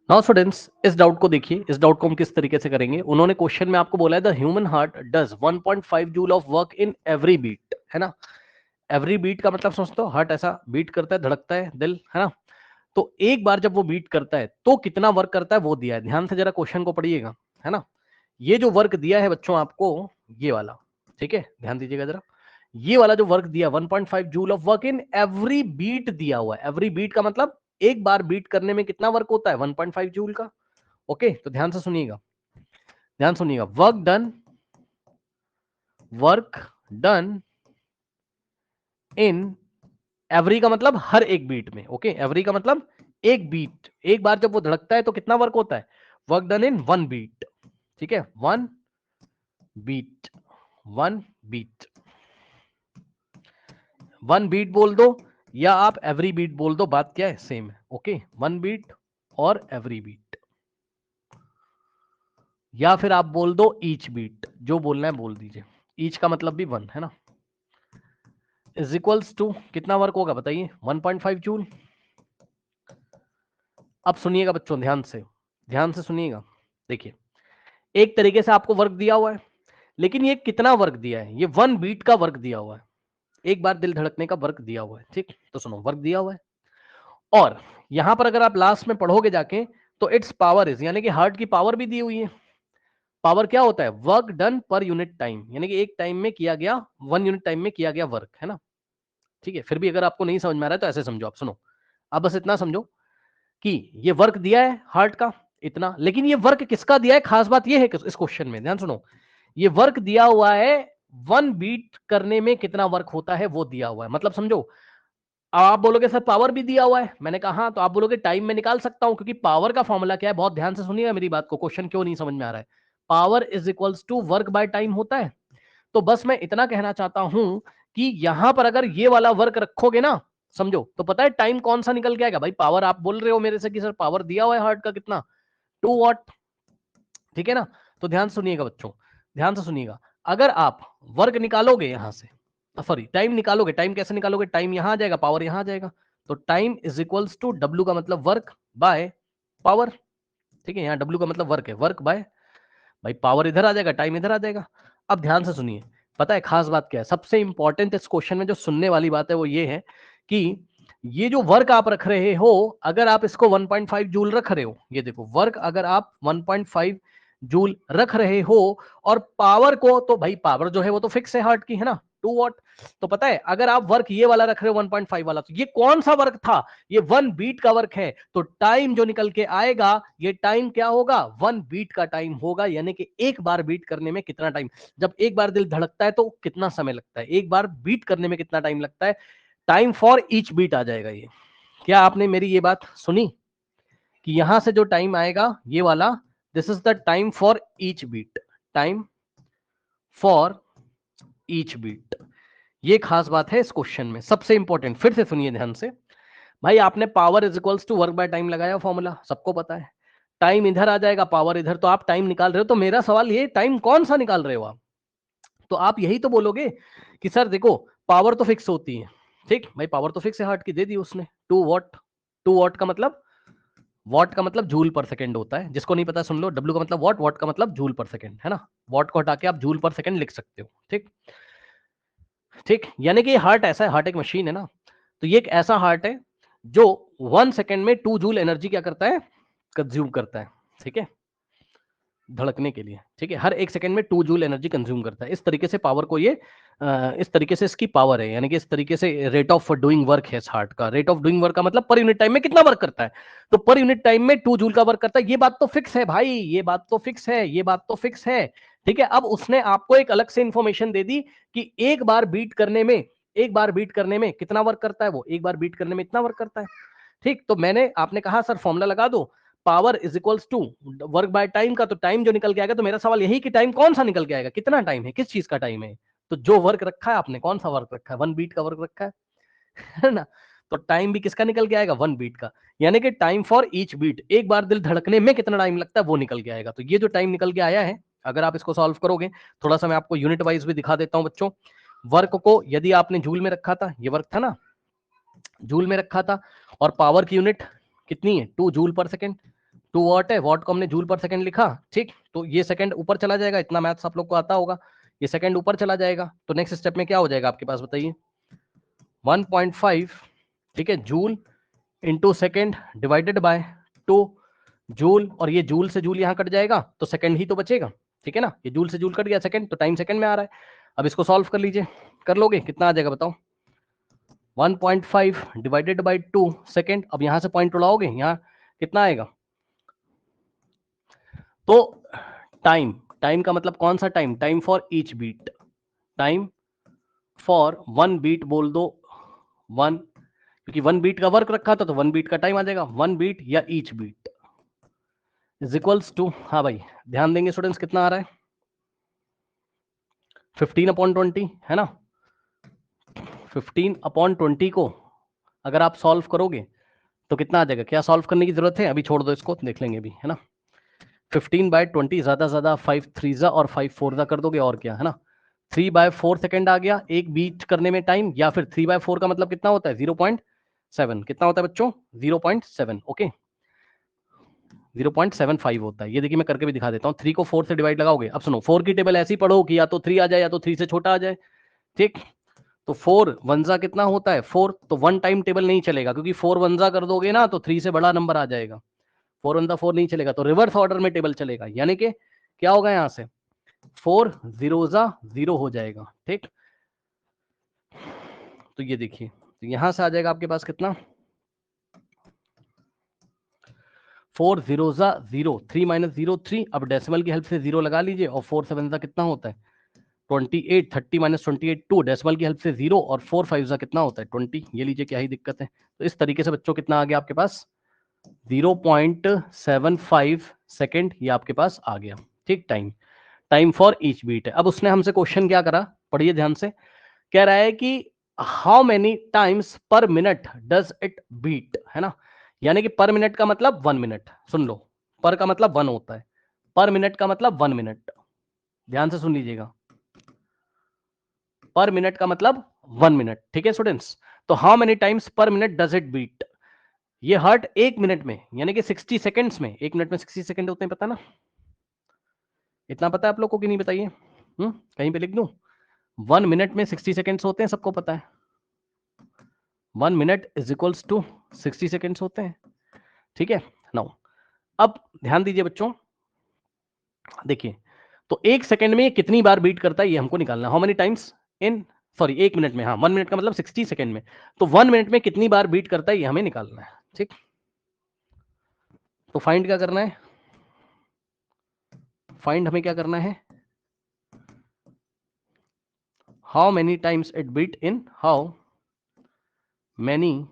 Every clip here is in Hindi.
नाउ स्टूडेंट्स, इस डाउट को देखिए। इस डाउट को हम किस तरीके से करेंगे। उन्होंने क्वेश्चन में आपको बोला है the human heart does 1.5 joule of work in every beat, है ना। एवरी बीट का मतलब समझते हो, हार्ट ऐसा बीट करता है, धड़कता है दिल, है ना। तो एक बार जब वो बीट करता है तो कितना वर्क करता है वो दिया है। ध्यान से जरा क्वेश्चन को पढ़िएगा, है ना। ये जो वर्क दिया है बच्चों आपको, ये वाला, ठीक है, ध्यान दीजिएगा जरा। ये वाला जो वर्क दिया 1.5 joule of work in every beat दिया हुआ है। एवरी बीट का मतलब एक बार बीट करने में कितना वर्क होता है, 1.5 जूल का। ओके, तो ध्यान से सुनिएगा, ध्यान सुनिएगा। वर्क डन इन एवरी का मतलब हर एक बीट में। ओके, एवरी का मतलब एक बीट, एक बार जब वो धड़कता है तो कितना वर्क होता है, work done in one beat. ठीक है, one beat, one beat, one beat बोल दो या आप एवरी बीट बोल दो, बात क्या है, सेम है। ओके, वन बीट और एवरी बीट, या फिर आप बोल दो ईच बीट, जो बोलना है बोल दीजिए। ईच का मतलब भी वन, है ना। इज इक्वल्स टू कितना वर्क होगा बताइए, 1.5 जूल। अब सुनिएगा बच्चों, ध्यान से, ध्यान से सुनिएगा। देखिए, एक तरीके से आपको वर्क दिया हुआ है, लेकिन ये कितना वर्क दिया है, ये वन बीट का वर्क दिया हुआ है, एक बार दिल धड़कने का वर्क दिया हुआ है। ठीक, तो सुनो, वर्क दिया हुआ है और यहां पर अगर आप लास्ट में पढ़ोगे जाके तो इट्स पावर इज, यानी कि हार्ट की पावर भी दी हुई है। पावर क्या होता है, work done per unit time, यानी कि एक टाइम में किया गया, 1 यूनिट टाइम में किया गया वर्क, है ना। ठीक है, फिर भी अगर आपको नहीं समझ में आ रहा है तो ऐसे समझो, आप सुनो, अब बस इतना समझो कि ये वर्क दिया है हार्ट का इतना, लेकिन ये वर्क किसका दिया है, खास बात ये है कि इस क्वेश्चन में ध्यान सुनो, ये वर्क दिया हुआ है वन बीट करने में कितना वर्क होता है वो दिया हुआ है। मतलब समझो, आप बोलोगे सर पावर भी दिया हुआ है, मैंने कहा हाँ, तो आप बोलोगे टाइम में निकाल सकता हूं, क्योंकि पावर का फॉर्मूला क्या है, बहुत ध्यान से सुनिएगा मेरी बात को, क्वेश्चन क्यों नहीं समझ में आ रहा है। Power is equals to work by time होता है। तो बस मैं इतना कहना चाहता हूं कि यहां पर अगर ये वाला वर्क रखोगे ना, समझो, तो पता है टाइम कौन सा निकल के आएगा। भाई पावर आप बोल रहे हो मेरे से कि सर पावर दिया हुआ है हार्ट का कितना, 2 वॉट, ठीक है ना। तो ध्यान सुनिएगा बच्चों, ध्यान से सुनिएगा। अगर आप वर्क निकालोगे यहां से, सॉरी टाइम निकालोगे, टाइम कैसे निकालोगे, टाइम यहां आ जाएगा, पावर यहां आ जाएगा, तो time is equals to W का मतलब वर्क बाय पावर। ठीक है, यहाँ डब्ल्यू का मतलब वर्क है, वर्क बाय, भाई पावर इधर आ जाएगा, टाइम इधर आ जाएगा। अब ध्यान से सुनिए, पता है खास बात क्या है, सबसे इंपॉर्टेंट इस क्वेश्चन में जो सुनने वाली बात है वो ये है कि ये जो वर्क आप रख रहे हो, अगर आप इसको 1.5 जूल रख रहे हो, ये देखो वर्क अगर आप 1.5 जूल रख रहे हो, और पावर को, तो भाई पावर जो है वो तो फिक्स है हार्ट की, है ना, 2 वॉट। तो पता है अगर आप वर्क ये वाला रख रहे हो 1.5 वाला, तो ये कौन सा वर्क था, ये वन बीट का वर्क है। तो टाइम जो निकल के आएगा, ये टाइम क्या होगा, वन बीट का टाइम होगा, यानी कि एक बार बीट करने में कितना टाइम, जब एक बार दिल धड़कता है तो कितना समय लगता है, एक बार बीट करने में कितना टाइम लगता है, टाइम फॉर ईच बीट आ जाएगा ये। क्या आपने मेरी ये बात सुनी कि यहां से जो टाइम आएगा ये वाला, this is the time for each beat, time for each beat. ये खास बात है इस क्वेश्चन में, सबसे इंपॉर्टेंट। फिर से सुनिए ध्यान से, भाई आपने power is equals to work by time लगाया, फॉर्मूला सबको पता है, टाइम इधर आ जाएगा, पावर इधर, तो आप टाइम निकाल रहे हो, तो मेरा सवाल ये, टाइम कौन सा निकाल रहे हो आप, तो आप यही तो बोलोगे कि सर देखो पावर तो फिक्स होती है। ठीक, भाई पावर तो फिक्स है हार्ट की, दे दी उसने 2 वॉट। 2 वॉट का मतलब, वॉट का मतलब जूल पर सेकंड होता है, जिसको नहीं पता सुन लो, डब्ल्यू का मतलब वॉट, वॉट का मतलब जूल पर सेकंड, है ना। वॉट को हटा के आप जूल पर सेकंड लिख सकते हो। ठीक, ठीक, यानी कि हार्ट ऐसा है, हार्ट एक मशीन है ना, तो ये एक ऐसा हार्ट है जो 1 सेकंड में 2 जूल एनर्जी क्या करता है, कंज्यूम करता है। ठीक है, धड़कने के लिए, ठीक है, हर 1 सेकंड में 2 जूल एनर्जी कंज्यूम करता है। इस तरीके से पावर को ये इस तरीके से इसकी पावर है, यानी कि इस तरीके से रेट ऑफ डूइंग वर्क है इस हार्ट का। रेट ऑफ डूइंग वर्क का मतलब पर यूनिट टाइम में कितना वर्क करता है, तो पर यूनिट टाइम में 2 जूल का वर्क करता है। ये बात तो फिक्स है भाई, ये बात तो फिक्स है, ये बात तो फिक्स है। ठीक है, अब उसने आपको एक अलग से इंफॉर्मेशन दे दी कि एक बार बीट करने में, एक बार बीट करने में कितना वर्क करता है, वो एक बार बीट करने में इतना वर्क करता है। ठीक, तो मैंने, आपने कहा सर फॉर्मूला लगा दो, power is equals to work by time का, तो टाइम जो निकल के आएगा, तो मेरा सवाल यही कि टाइम कौन सा निकल के आएगा, कितना टाइम है, किस चीज का टाइम है, तो जो वर्क रखा है आपने, कौन सा वर्क रखा है, वन बीट का वर्क रखा है ना। तो टाइम भी किसका निकल के आएगा, वन बीट का, यानी कि टाइम फॉर ईच बीट, एक बार दिल धड़कने में कितना टाइम लगता है वो निकल के आएगा। तो ये जो टाइम निकल के आया है, अगर आप इसको सॉल्व करोगे, थोड़ा सा मैं आपको यूनिट वाइज भी दिखा देता हूं बच्चों। वर्क को यदि आपने जूल में रखा था, ये वर्क था ना, जूल में रखा था, और पावर की यूनिट कितनी है, 2 जूल पर सेकेंड, 2 वॉट है, वॉट को हमने जूल पर सेकंड लिखा, ठीक, तो ये सेकंड ऊपर चला जाएगा, इतना मैथ्स आप लोग को आता होगा, ये सेकंड ऊपर चला जाएगा, तो नेक्स्ट स्टेप में क्या हो जाएगा आपके पास बताइए, 1.5, ठीक है, joule into second divided by 2 joule, और ये जूल से जूल यहाँ कट जाएगा तो सेकंड ही तो बचेगा, ठीक है ना, ये जूल से जूल कट गया सेकंड, तो टाइम सेकंड में आ रहा है। अब इसको सॉल्व कर लीजिए, कर लोगे, कितना आ जाएगा बताओ, 1.5 डिवाइडेड बाई 2 सेकेंड, अब यहां से पॉइंट उड़ाओगे, यहाँ कितना आएगा, तो टाइम, टाइम का मतलब कौन सा time, time for each beat, time for 1 beat बोल दो, 1, क्योंकि 1 बीट का वर्क रखा था तो 1 बीट का टाइम आ जाएगा, 1 बीट या each beat is equals to, हाँ भाई ध्यान देंगे स्टूडेंट्स, कितना आ रहा है 15/20 है ना, 15/20 को अगर आप सॉल्व करोगे तो कितना आ जाएगा, क्या सॉल्व करने की जरूरत है, अभी छोड़ दो इसको, देख लेंगे अभी, है ना, 15/20 ज्यादा ज्यादा 5 3 और 5 4 कर दोगे, और क्या है ना, 3/4 सेकेंड आ गया एक बीट करने में टाइम, या फिर 3/4 का मतलब कितना होता है 0.7, कितना होता है बच्चों 0.7, ओके 0.75 होता है, ये देखिए मैं करके भी दिखा देता हूँ, 3 को 4 से डिवाइड लगाओगे, अब सुनो 4 की टेबल ऐसी पढ़ो कि या तो 3 आ जाए या तो 3 से छोटा आ जाए, ठीक, तो 4 वंजा कितना होता है 4, तो 1 टाइम टेबल नहीं चलेगा, क्योंकि 4 वंजा कर दोगे ना तो 3 से बड़ा नंबर आ जाएगा, 4 वंजा 4 नहीं चलेगा, तो रिवर्स ऑर्डर में टेबल चलेगा, यानी कि क्या होगा यहां से 4 जीरोजा 0 हो जाएगा, ठीक, तो ये देखिए, तो यहां से आ जाएगा आपके पास कितना 4 जीरोजा 0, 3 माइनस 0 3, अब डेसिमल की हेल्प से 0 लगा लीजिए, और 4 7 कितना होता है 28, 30 माइनस 28 2, डेसिमल की हेल्प से 0, और 4 5 कितना होता है 20, ये लीजिए क्या ही दिक्कत है, तो इस तरीके से बच्चों कितना आ गया आपके पास 0.75 सेकेंड, ये आपके पास आ गया, ठीक, time, time for each beat है। अब उसने हमसे क्वेश्चन क्या करा, पढ़िए ध्यान से, कह रहा है कि how many times per minute does it beat, है ना, यानी कि पर मिनट का मतलब 1 मिनट, सुन लो, पर का मतलब 1 होता है, पर मिनट का मतलब 1 मिनट, ध्यान से सुन लीजिएगा, पर मिनट का मतलब 1 मिनट, ठीक है स्टूडेंट्स, तो how many times per minute does it beat, ये हार्ट 1 मिनट में, यानी कि 60 सेकंड्स में, 1 मिनट में 60 सेकंड होते हैं, पता ना, इतना पता है आप लोग को कि नहीं बताइए, कहीं पे लिख दूं, 1 मिनट में 60 सेकंड्स होते हैं, सबको पता है, 1 minute is equals to 60 seconds होते हैं, ठीक है, नाउ अब ध्यान दीजिए बच्चों, देखिए, तो 1 सेकंड में कितनी बार बीट करता है ये हमको निकालना, how many times in, sorry 1 minute में, हाँ 1 मिनट का मतलब 60 सेकंड में, तो 1 मिनट में कितनी बार बीट करता है ये हमें निकालना है, ठीक, तो फाइंड क्या करना है, फाइंड हमें क्या करना है, how many times it beat in, how many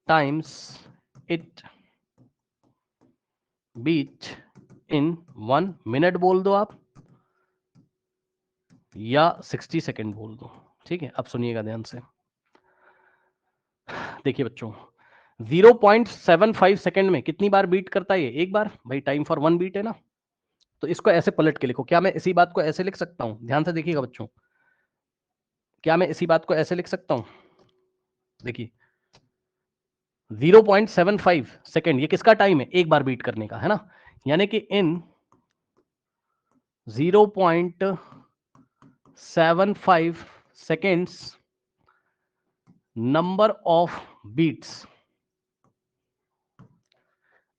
times it beat in 1 minute बोल दो आप, या 60 सेकंड बोल दो, ठीक है, अब सुनिएगा ध्यान से, देखिए बच्चों 0.75 सेकंड में कितनी बार बीट करता है ये, एक बार, भाई टाइम फॉर 1 बीट है ना, तो इसको ऐसे पलट के लिखो, क्या मैं इसी बात को ऐसे लिख सकता हूं, ध्यान से देखिएगा बच्चों, क्या मैं इसी बात को ऐसे लिख सकता हूं, देखिए 0.75 सेकंड ये किसका टाइम है, एक बार बीट करने का, है ना, यानी कि इन 0.75 seconds number of beats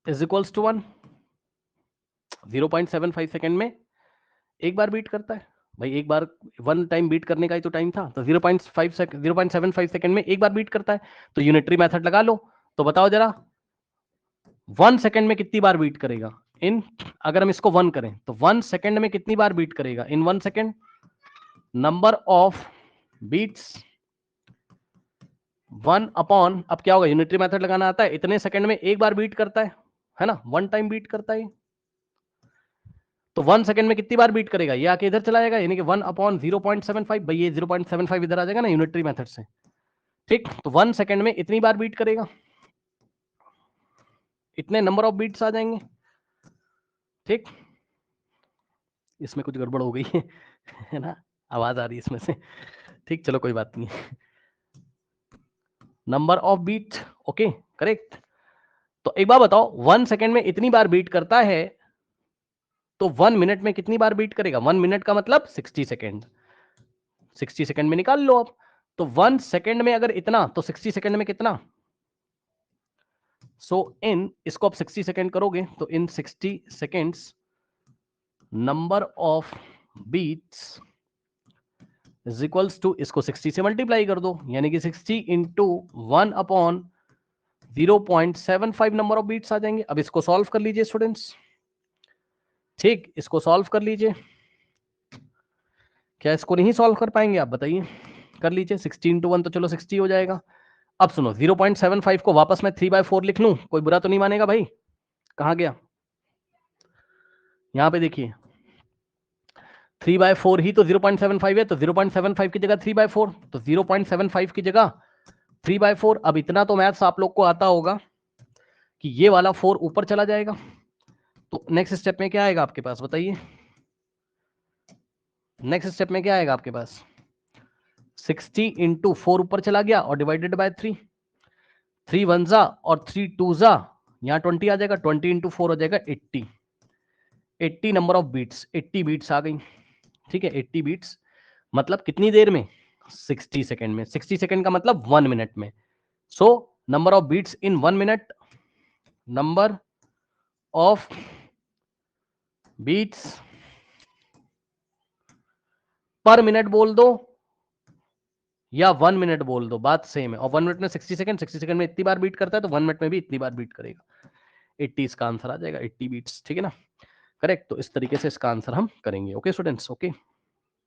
is equals to 1, 0.75 second में एक बार बीट करता है, भाई एक बार 1 टाइम बीट करने का ही तो टाइम था, तो 0.75 सेकंड में एक बार बीट करता है, तो यूनिटरी मेथड लगा लो, तो बताओ जरा 1 सेकंड में कितनी बार बीट करेगा, इन, अगर हम इसको 1 करें तो 1 सेकंड में कितनी बार बीट करेगा, in 1 second number of beats 1 upon, अब क्या होगा यूनिटरी मेथड लगाना आता है, इतने सेकंड में एक बार बीट करता है ना, 1 टाइम बीट करता है, तो 1 सेकंड में कितनी बार बीट करेगा, ये आके इधर चला जाएगा, यानी कि 1 अपॉन 0.75, भाई ये 0.75 इधर आ जाएगा ना यूनिटरी मेथड से, ठीक, तो 1 सेकंड में इतनी बार बीट करेगा, इतने नंबर ऑफ बीट्स आ जाएंगे, ठीक, इसमें कुछ गड़बड़ हो गई है ना, आवाज आ रही है इसमें से, ठीक, चलो कोई बात नहीं, number of beat, okay correct, तो एक बार बताओ 1 सेकंड में इतनी बार बीट करता है तो 1 मिनट में कितनी बार बीट करेगा? 1 मिनट का मतलब 60 सेकंड। 60 सेकंड में निकाल लो आप। तो 1 सेकंड में अगर इतना तो 60 सेकंड में कितना? सो इन इसको आप 60 सेकंड करोगे तो इन 60 seconds number of beats is equals to, इसको 60 से मल्टीप्लाई कर दो, यानी कि 60 into 1 upon 0.75 number of beats आ जाएंगे। अब इसको सॉल्व कर लीजिए स्टूडेंट्स। ठीक, इसको सॉल्व कर लीजिए। क्या इसको नहीं सॉल्व कर पाएंगे आप? बताइए, कर लीजिए। 60 इंटू 1 तो चलो 60 हो जाएगा। अब सुनो, 0.75 को वापस मैं 3/4 लिख लूं, कोई बुरा तो नहीं मानेगा भाई? कहां गया? यहां पे देखिए 3/4 ही तो 0.75 है, तो 0.75 की जगह 3/4, तो 0.75 की जगह 3/4। अब इतना तो मैथ्स आप लोग को आता होगा कि ये वाला 4 ऊपर चला जाएगा। तो नेक्स्ट स्टेप में क्या आएगा आपके पास? बताइए, नेक्स्ट स्टेप में क्या आएगा आपके पास? 60 इंटू 4 ऊपर चला गया और डिवाइडेड बाय 3। 3 वन जा और 3 टू जा, यहां 20 आ जाएगा। 20 इंटू 4 हो जाएगा 80। 80 नंबर ऑफ बीट्स, 80 बीट्स आ गई। ठीक है, 80 बीट्स मतलब कितनी देर में? 60 सेकंड में। 60 सेकंड का मतलब 1 मिनट में। So number of beats in 1 minute, number of beats per minute बोल दो या 1 मिनट बोल दो, बात सेम है। और 1 मिनट में 60 सेकंड, 60 सेकंड में इतनी बार बीट करता है, तो 1 मिनट में भी इतनी बार बीट करेगा। 80 इसका आंसर आ जाएगा, 80 बीट्स। ठीक है ना, करेक्ट। तो इस तरीके से इसका आंसर हम करेंगे। Okay students, okay.